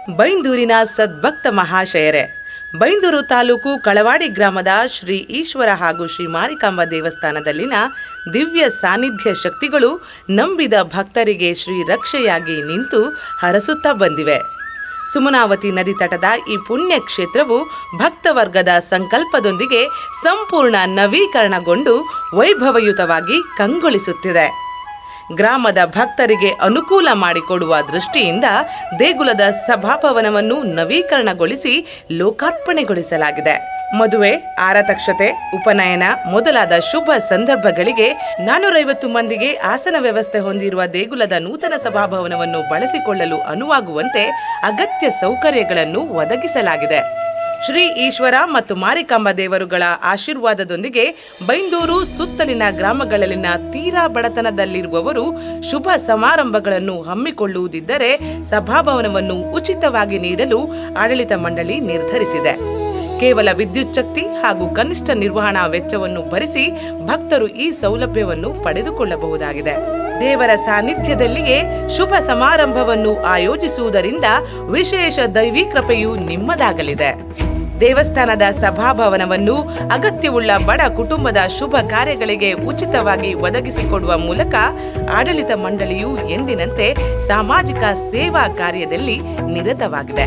ಬೈಂದೂರಿನ ಸದ್ಭಕ್ತ ಮಹಾಶಯರೇ, ಬೈಂದೂರು ತಾಲೂಕು ಕಳವಾಡಿ ಗ್ರಾಮದ ಶ್ರೀ ಈಶ್ವರ ಹಾಗೂ ಶ್ರೀ ಮಾರಿಕಾಂಬ ದೇವಸ್ಥಾನದಲ್ಲಿನ ದಿವ್ಯ ಸಾನ್ನಿಧ್ಯ ಶಕ್ತಿಗಳು ನಂಬಿದ ಭಕ್ತರಿಗೆ ಶ್ರೀ ರಕ್ಷೆಯಾಗಿ ನಿಂತು ಹರಸುತ್ತಾ ಬಂದಿವೆ. ಸುಮನಾವತಿ ನದಿ ತಟದ ಈ ಪುಣ್ಯ ಕ್ಷೇತ್ರವು ಭಕ್ತವರ್ಗದ ಸಂಕಲ್ಪದೊಂದಿಗೆ ಸಂಪೂರ್ಣ ನವೀಕರಣಗೊಂಡು ವೈಭವಯುತವಾಗಿ ಕಂಗೊಳಿಸುತ್ತಿದೆ. ಗ್ರಾಮದ ಭಕ್ತರಿಗೆ ಅನುಕೂಲ ಮಾಡಿಕೊಡುವ ದೃಷ್ಟಿಯಿಂದ ದೇಗುಲದ ಸಭಾಭವನವನ್ನು ನವೀಕರಣಗೊಳಿಸಿ ಲೋಕಾರ್ಪಣೆಗೊಳಿಸಲಾಗಿದೆ. ಮದುವೆ, ಆರತಕ್ಷತೆ, ಉಪನಯನ ಮೊದಲಾದ ಶುಭ ಸಂದರ್ಭಗಳಿಗೆ 450 ಮಂದಿಗೆ ಆಸನ ವ್ಯವಸ್ಥೆ ಹೊಂದಿರುವ ದೇಗುಲದ ನೂತನ ಸಭಾಭವನವನ್ನು ಬಳಸಿಕೊಳ್ಳಲು ಅನುವಾಗುವಂತೆ ಅಗತ್ಯ ಸೌಕರ್ಯಗಳನ್ನು ಒದಗಿಸಲಾಗಿದೆ. ಶ್ರೀ ಈಶ್ವರ ಮತ್ತು ಮಾರಿಕಾಂಬ ದೇವರುಗಳ ಆಶೀರ್ವಾದದೊಂದಿಗೆ ಬೈಂದೂರು ಸುತ್ತಲಿನ ಗ್ರಾಮಗಳಲ್ಲಿನ ತೀರಾ ಬಡತನದಲ್ಲಿರುವವರು ಶುಭ ಸಮಾರಂಭಗಳನ್ನು ಹಮ್ಮಿಕೊಳ್ಳುವುದಿದ್ದರೆ ಸಭಾಭವನವನ್ನು ಉಚಿತವಾಗಿ ನೀಡಲು ಆಡಳಿತ ಮಂಡಳಿ ನಿರ್ಧರಿಸಿದೆ. ಕೇವಲ ವಿದ್ಯುತ್ ಶಕ್ತಿ ಹಾಗೂ ಕನಿಷ್ಠ ನಿರ್ವಹಣಾ ವೆಚ್ಚವನ್ನು ಭರಿಸಿ ಭಕ್ತರು ಈ ಸೌಲಭ್ಯವನ್ನು ಪಡೆದುಕೊಳ್ಳಬಹುದಾಗಿದೆ. ದೇವರ ಸಾನ್ನಿಧ್ಯದಲ್ಲಿಯೇ ಶುಭ ಸಮಾರಂಭವನ್ನು ಆಯೋಜಿಸುವುದರಿಂದ ವಿಶೇಷ ದೈವಿ ಕೃಪೆಯು ನಿಮ್ಮದಾಗಲಿದೆ. ದೇವಸ್ಥಾನದ ಸಭಾಭವನವನ್ನು ಅಗತ್ಯವುಳ್ಳ ಬಡ ಕುಟುಂಬದ ಶುಭ ಕಾರ್ಯಗಳಿಗೆ ಉಚಿತವಾಗಿ ಒದಗಿಸಿಕೊಡುವ ಮೂಲಕ ಆಡಳಿತ ಮಂಡಳಿಯು ಎಂದಿನಂತೆ ಸಾಮಾಜಿಕ ಸೇವಾ ಕಾರ್ಯದಲ್ಲಿ ನಿರತವಾಗಿದೆ.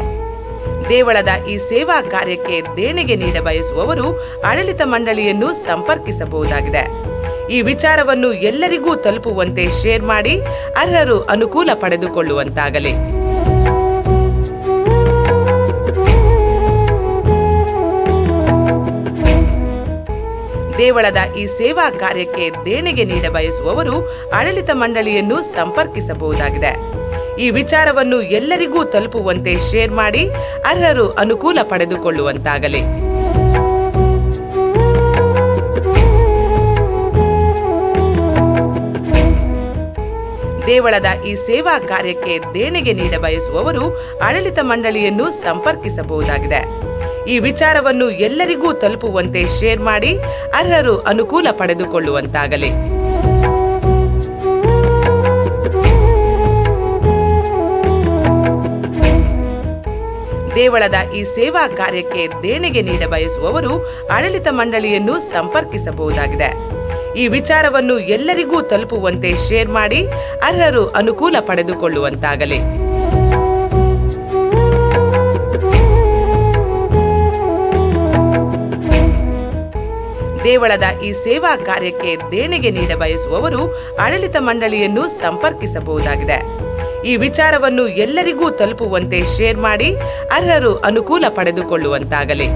ದೇವಳದ ಈ ಸೇವಾ ಕಾರ್ಯಕ್ಕೆ ದೇಣಿಗೆ ನೀಡ ಬಯಸುವವರು ಆಡಳಿತ ಮಂಡಳಿಯನ್ನು ಸಂಪರ್ಕಿಸಬಹುದಾಗಿದೆ. ಈ ವಿಚಾರವನ್ನು ಎಲ್ಲರಿಗೂ ತಲುಪುವಂತೆ ಶೇರ್ ಮಾಡಿ ಅರ್ಹರು ಅನುಕೂಲ ಪಡೆದುಕೊಳ್ಳುವಂತಾಗಲಿ. ದೇವಳದ ಈ ಸೇವಾ ಕಾರ್ಯಕ್ಕೆ ದೇಣಿಗೆ ನೀಡ ಬಯಸುವವರು ಆಡಳಿತ ಮಂಡಳಿಯನ್ನು ಸಂಪರ್ಕಿಸಬಹುದಾಗಿದೆ. ಈ ವಿಚಾರವನ್ನು ಎಲ್ಲರಿಗೂ ತಲುಪುವಂತೆ ಶೇರ್ ಮಾಡಿ ಅರ್ಹರು ಅನುಕೂಲ ಪಡೆದುಕೊಳ್ಳುವಂತಾಗಲಿ. ದೇವಳದ ಈ ಸೇವಾ ಕಾರ್ಯಕ್ಕೆ ದೇಣಿಗೆ ನೀಡ ಬಯಸುವವರು ಆಡಳಿತ ಮಂಡಳಿಯನ್ನು ಸಂಪರ್ಕಿಸಬಹುದಾಗಿದೆ. ಈ ವಿಚಾರವನ್ನು ಎಲ್ಲರಿಗೂ ತಲುಪುವಂತೆ ಶೇರ್ ಮಾಡಿ ಅರ್ಹರು ಅನುಕೂಲ ಪಡೆದುಕೊಳ್ಳುವಂತಾಗಲಿ. ದೇವಳದ ಈ ಸೇವಾ ಕಾರ್ಯಕ್ಕೆ ದೇಣಿಗೆ ನೀಡ ಬಯಸುವವರು ಆಡಳಿತ ಮಂಡಳಿಯನ್ನು ಸಂಪರ್ಕಿಸಬಹುದಾಗಿದೆ. ಈ ವಿಚಾರವನ್ನು ಎಲ್ಲರಿಗೂ ತಲುಪುವಂತೆ ಶೇರ್ ಮಾಡಿ ಅರ್ಹರು ಅನುಕೂಲ ಪಡೆದುಕೊಳ್ಳುವಂತಾಗಲಿ. ದೇವಳದ ಈ ಸೇವಾ ಕಾರ್ಯಕ್ಕೆ ದೇಣಿಗೆ ನೀಡ ಬಯಸುವವರು ಆಡಳಿತ ಮಂಡಳಿಯನ್ನು ಸಂಪರ್ಕಿಸಬಹುದಾಗಿದೆ. ಈ ವಿಚಾರವನ್ನು ಎಲ್ಲರಿಗೂ ತಲುಪುವಂತೆ ಶೇರ್ ಮಾಡಿ ಅರ್ಹರು ಅನುಕೂಲ ಪಡೆದುಕೊಳ್ಳುವಂತಾಗಲಿ.